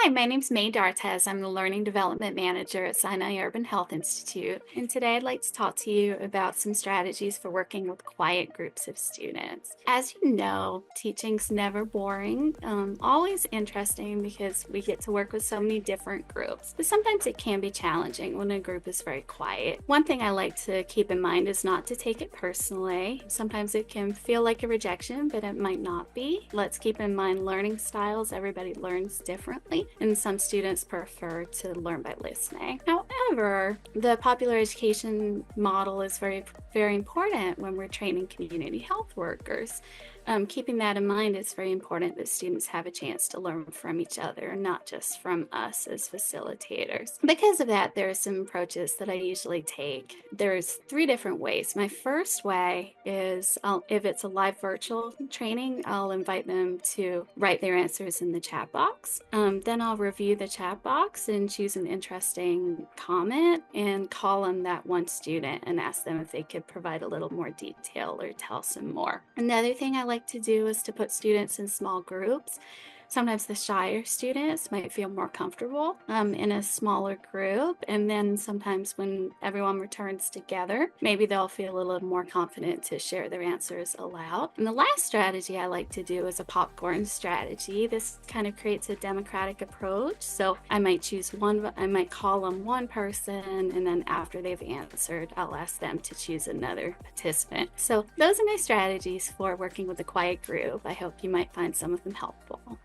Hi, my name's May Dartez. I'm the Learning Development Manager at Sinai Urban Health Institute. And today I'd like to talk to you about some strategies for working with quiet groups of students. As you know, teaching's never boring, always interesting because we get to work with so many different groups. But sometimes it can be challenging when a group is very quiet. One thing I like to keep in mind is not to take it personally. Sometimes it can feel like a rejection, but it might not be. Let's keep in mind learning styles. Everybody learns differently, and some students prefer to learn by listening. However, the popular education model is very important when we're training community health workers. Keeping that in mind, it's very important that students have a chance to learn from each other, not just from us as facilitators. Because of that, there are some approaches that I usually take. There's three different ways. My first way is if it's a live virtual training, I'll invite them to write their answers in the chat box. Then I'll review the chat box and choose an interesting comment and call on that one student and ask them if they could provide a little more detail or tell some more. Another thing I like to do is to put students in small groups. Sometimes the shyer students might feel more comfortable in a smaller group. And then sometimes when everyone returns together, maybe they'll feel a little more confident to share their answers aloud. And the last strategy I like to do is a popcorn strategy. This kind of creates a democratic approach. So I might call on one person, and then after they've answered, I'll ask them to choose another participant. So those are my strategies for working with a quiet group. I hope you might find some of them helpful.